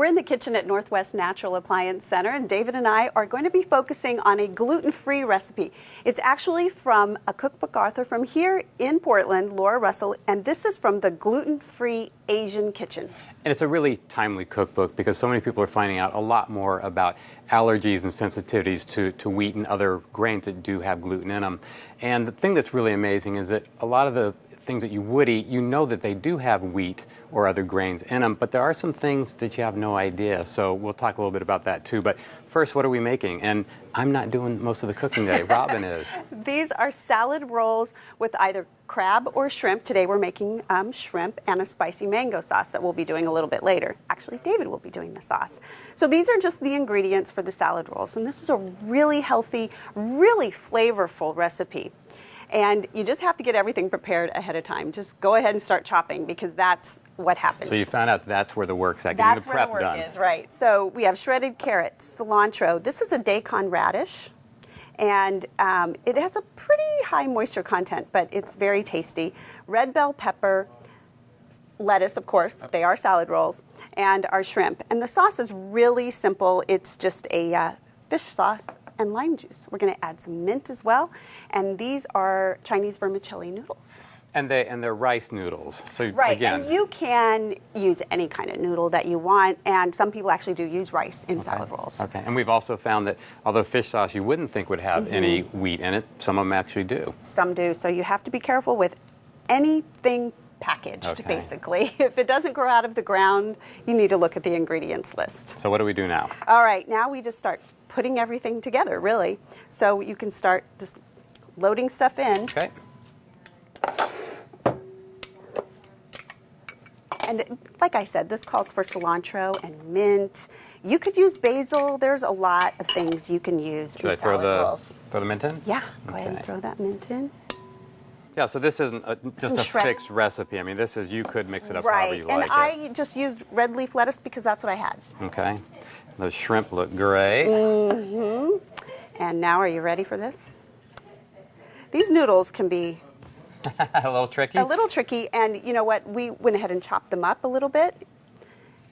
in the kitchen at Northwest Natural Appliance Center, and David and I are going to be focusing on a gluten-free recipe. It's actually from a cookbook author from here in Portland, Laura Russell, and this is from the Gluten-Free Asian Kitchen. And it's a really timely cookbook because so many people are finding out a lot more about allergies and sensitivities to wheat and other grains that do have gluten in them. And the thing that's really amazing is that a lot of the things that you would eat, you know that they do have wheat or other grains in them, but there are some things that you have no idea. So we'll talk a little bit about that too. But first, what are we making? And I'm not doing most of the cooking today. Robin is. These are salad rolls with either crab or shrimp. Today we're making shrimp and a spicy mango sauce that we'll be doing a little bit later. Actually, David will be doing the sauce. So these are just the ingredients for the salad rolls. And this is a really healthy, really flavorful recipe. And you just have to get everything prepared ahead of time. Just go ahead and start chopping because that's what happens. So you found out that's where the work's at, getting the prep done. That's where the work is, right. So we have shredded carrots, cilantro. This is a daikon radish. And it has a pretty high moisture content, but it's very tasty. Red bell pepper, lettuce, of course. They are salad rolls. And our shrimp. And the sauce is really simple. It's just a fish sauce and lime juice. We're going to add some mint as well. And these are Chinese vermicelli noodles. And they're rice noodles. So right, again, and you can use any kind of noodle that you want, and some people actually do use rice in salad rolls. Okay, and we've also found that although fish sauce you wouldn't think would have any wheat in it, some of them actually do. Some do, so you have to be careful with anything packaged, basically. If it doesn't grow out of the ground, you need to look at the ingredients list. So what do we do now? All right, now we just start putting everything together, really. So you can start just loading stuff in. Okay. And like I said, this calls for cilantro and mint. You could use basil. There's a lot of things you can use in salad rolls. Throw the mint in? Yeah, go ahead and throw that mint in. Yeah, so this isn't just a fixed recipe. I mean, this is, you could mix it up however you like it. And I just used red leaf lettuce because that's what I had. Okay. Those shrimp look great. And now, are you ready for this? These noodles can be a little tricky? A little tricky, and you know what? We went ahead and chopped them up a little bit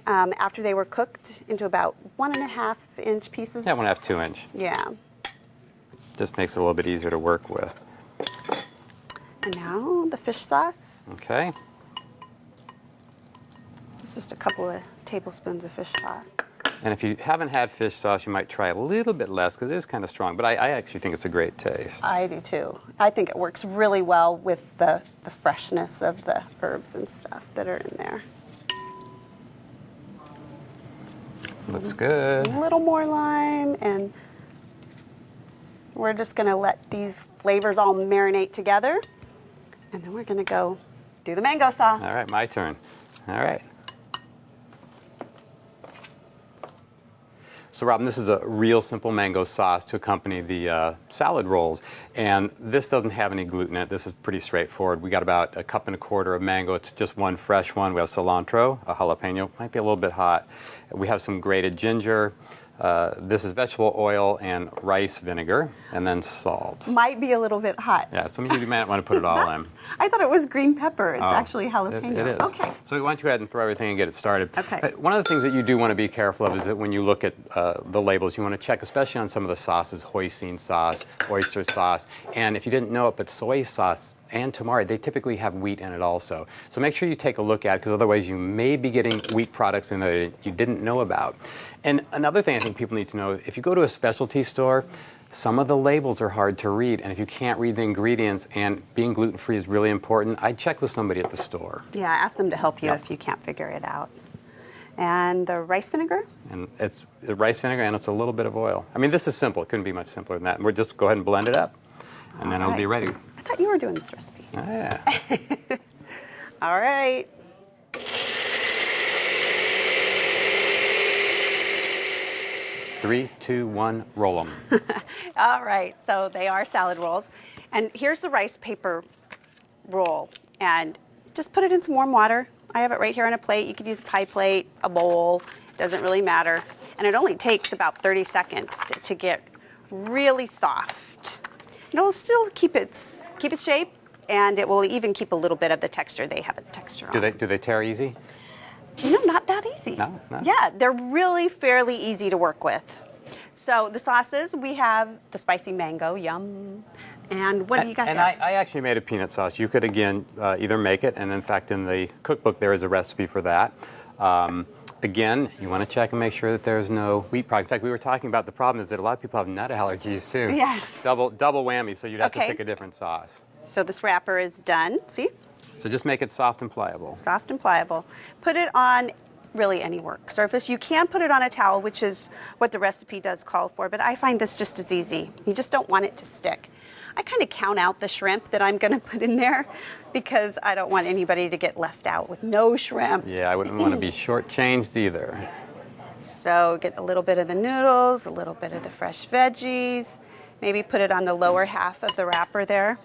after they were cooked into about 1.5 inch pieces. Yeah, 1.5, 2 inch. Yeah. Just makes it a little bit easier to work with. And now the fish sauce. Okay. It's just a couple of tablespoons of fish sauce. And if you haven't had fish sauce, you might try a little bit less because it is kind of strong. But I actually think it's a great taste. I do too. I think it works really well with the freshness of the herbs and stuff that are in there. Looks good. A little more lime, and we're just going to let these flavors all marinate together. And then we're going to go do the mango sauce. All right, my turn. All right. So Robin, this is a real simple mango sauce to accompany the salad rolls. And this doesn't have any gluten in it. This is pretty straightforward. We got about 1.25 cups of mango. It's just one fresh one. We have cilantro, a jalapeno, might be a little bit hot. We have some grated ginger. This is vegetable oil and rice vinegar, and then salt. Might be a little bit hot. Yeah, some of you might want to put it all in. I thought it was green pepper. It's actually jalapeno. It is. Okay. So why don't you go ahead and throw everything and get it started. Okay. One of the things that you do want to be careful of is that when you look at the labels, you want to check, especially on some of the sauces, hoisin sauce, oyster sauce, and if you didn't know it, but soy sauce and tamari, they typically have wheat in it also. So make sure you take a look at it, because otherwise you may be getting wheat products in there that you didn't know about. And another thing I think people need to know, if you go to a specialty store, some of the labels are hard to read, and if you can't read the ingredients, and being gluten-free is really important, I'd check with somebody at the store. Yeah, ask them to help you if you can't figure it out. And the rice vinegar? And it's rice vinegar, and it's a little bit of oil. I mean, this is simple. It couldn't be much simpler than that. We'll just go ahead and blend it up, and then it'll be ready. I thought you were doing this recipe. Oh, yeah. All right. Three, two, one, roll them. All right, so they are salad rolls. And here's the rice paper roll. And just put it in some warm water. I have it right here on a plate. You could use a pie plate, a bowl. It doesn't really matter. And it only takes about 30 seconds to get really soft. And it'll still keep its shape, and it will even keep a little bit of the texture. They have a texture on. Do they tear easy? Not that easy. No? Yeah, they're really fairly easy to work with. So the sauces, we have the spicy mango, yum. And what do you got and there? I actually made a peanut sauce. You could, again, either make it, and in fact, in the cookbook, there is a recipe for that. Again, you want to check and make sure that there's no wheat products. In fact, we were talking about the problem is that a lot of people have nut allergies, too. Yes. Double whammy, so you'd have to pick a different sauce. So this wrapper is done. See? So just make it soft and pliable. Soft and pliable. Put it on really any work surface. You can put it on a towel, which is what the recipe does call for, but I find this just as easy. You just don't want it to stick. I kind of count out the shrimp that I'm going to put in there because I don't want anybody to get left out with no shrimp. Yeah, I wouldn't want to be shortchanged either. So get a little bit of the noodles, a little bit of the fresh veggies, maybe put it on the lower half of the wrapper there.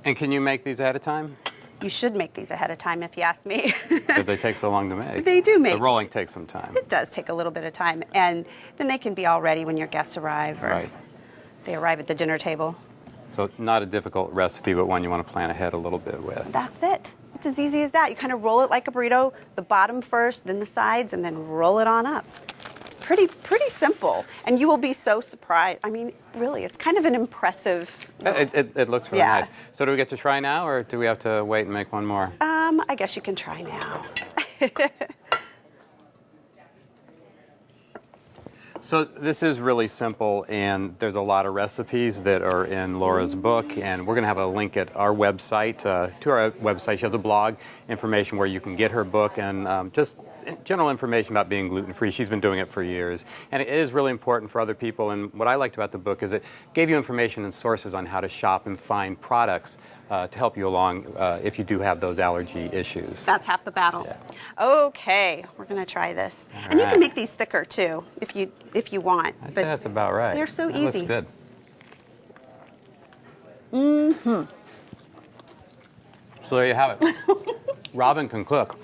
And can you make these ahead of time? You should make these ahead of time if you ask me. Because they take so long to make. They do make. The rolling takes some time. It does take a little bit of time, and then they can be all ready when your guests arrive or they arrive at the dinner table. So not a difficult recipe, but one you want to plan ahead a little bit with. That's it. It's as easy as that. You kind of roll it like a burrito, the bottom first, then the sides, and then roll it on up. Pretty simple, and you will be so surprised. I mean, really, it's kind of an impressive. It looks really nice. So do we get to try now, or do we have to wait and make one more? I guess you can try now. So this is really simple, and there's a lot of recipes that are in Laura's book, and we're going to have a link at our website, to our website. She has a blog information where you can get her book and just general information about being gluten-free. She's been doing it for years, and it is really important for other people. And what I liked about the book is it gave you information and sources on how to shop and find products to help you along if you do have those allergy issues. That's half the battle. Yeah. Okay, we're gonna try this, and you can make these thicker too if you want. I'd say that's about right. They're so that easy. Looks good. So there you have it. Robin can cook.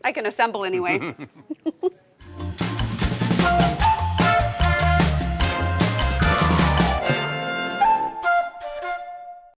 I can assemble anyway.